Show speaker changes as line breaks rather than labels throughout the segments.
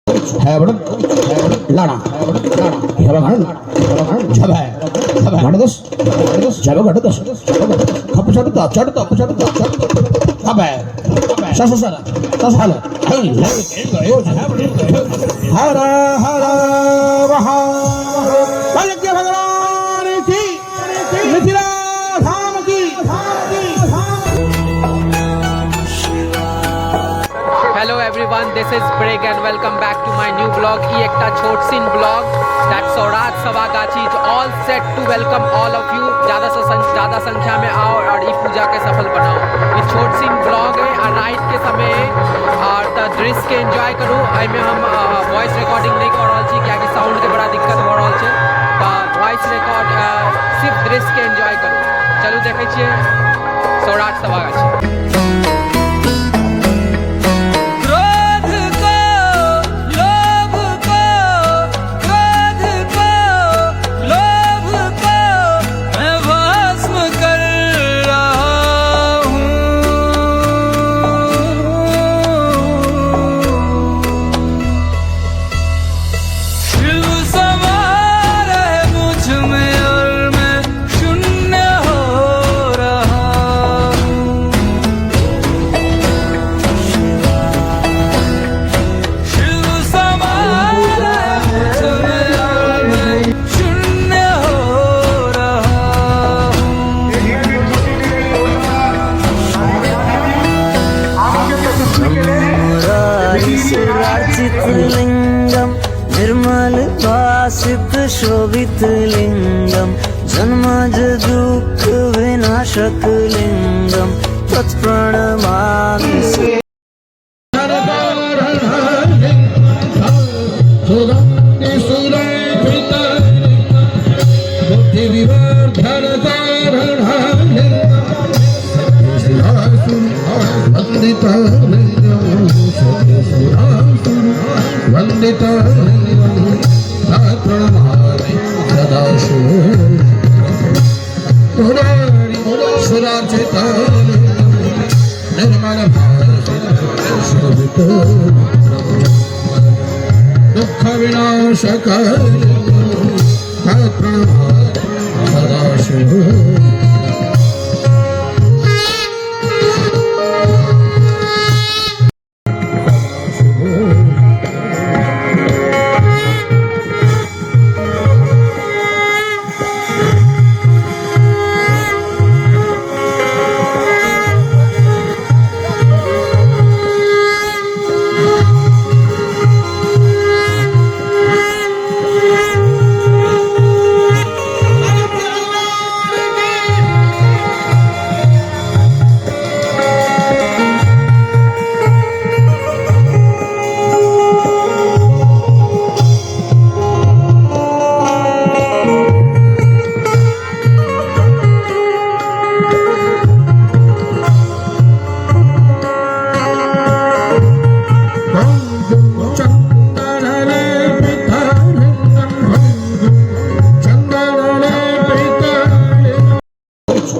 है बड़ लाना हेबगण झबे गणदस झब गणदस खप चढ़ता हबे सससर ससहल हरा हरा वहा यज्ञ भगवान की मिथिला धाम की
Hello everyone, this is Brig and welcome back to my new vlog. ये एक छोट scene vlog that Saurath Sabhagachhi is all set to welcome all of you. ज़्यादा संख्या में आओ और ई पूजा के सफल बनाओ. ये छोट सीन vlog है और रात के समय और त दृश्य के एंजॉय करूँ. एहिमे हम वॉइस रिकॉर्डिंग नहीं कर रहल छी कियाकि साउंड के बड़ा दिक्कत हो रहल छै. त वॉइस रिकॉर्ड सिर्फ दृश्य के एंजॉय करूँ. चलू देखै छियै सौराठ सभागाछी.
लिंगम निर्मल भासित शोभित लिंगम जन्मज दुख विनाशक लिंगम तत्प्रणमामि.
वंदिता सुराचिता निर्मल दुख विनाशक सदाशिव.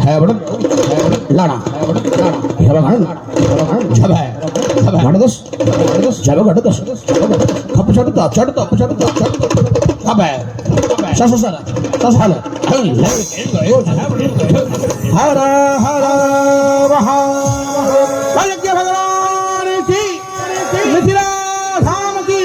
है बड़ लाना हेबगण झबे गणदस झब गणदस खप चढ़ता हबे सससर ससहल हरा हरा वहा यज्ञ भगवान की मिथिला धाम की.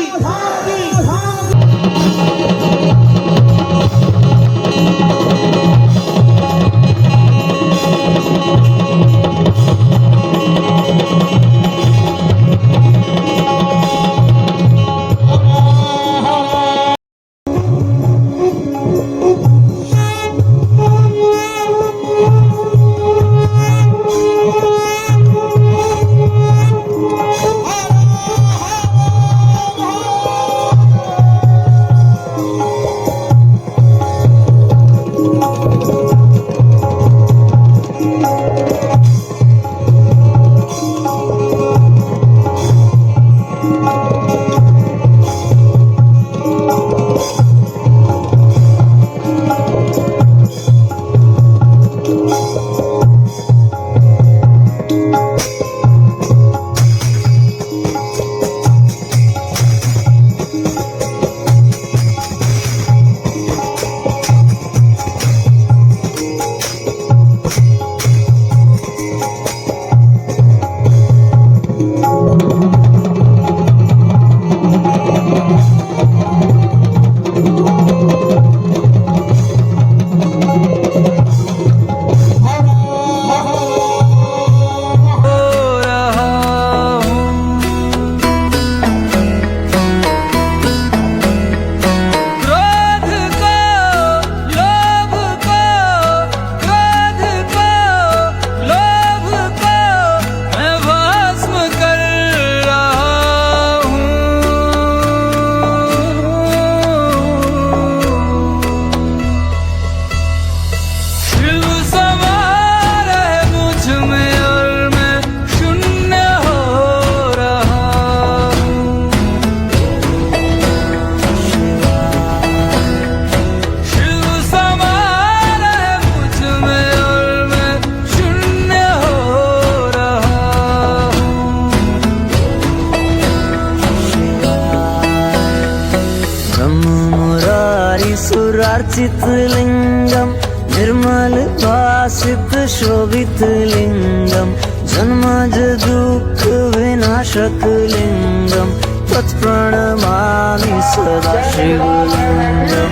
सुरार्चित लिंगम निर्मल भासित शोभित लिंगम जन्मज दुःख विनाशक लिंगम तत्प्रणमामि सदा शिवलिंगम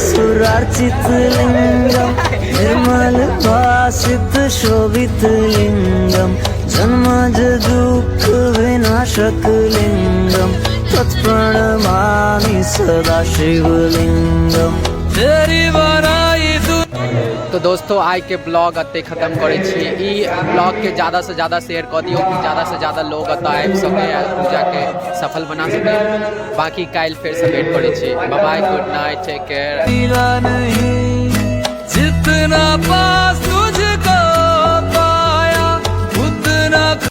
सुरार्चित लिंगम निर्मल भासित शोभित लिंगम जन्मज दुःख विनाशक लिंगम तत्प्रणमामि सदा शिवलिंगम तेरी बड़ाई
तो दोस्तों आज के ब्लॉग अते खत्म करे छी ई ब्लॉग के ज़्यादा से ज़्यादा शेयर कर दियो कि ज़्यादा से ज़्यादा लोग अतः आबि सके पूजा के सफल बना सके। बाकी काल फिर से वेट करे छी। Bye bye, good night, take care.
जितना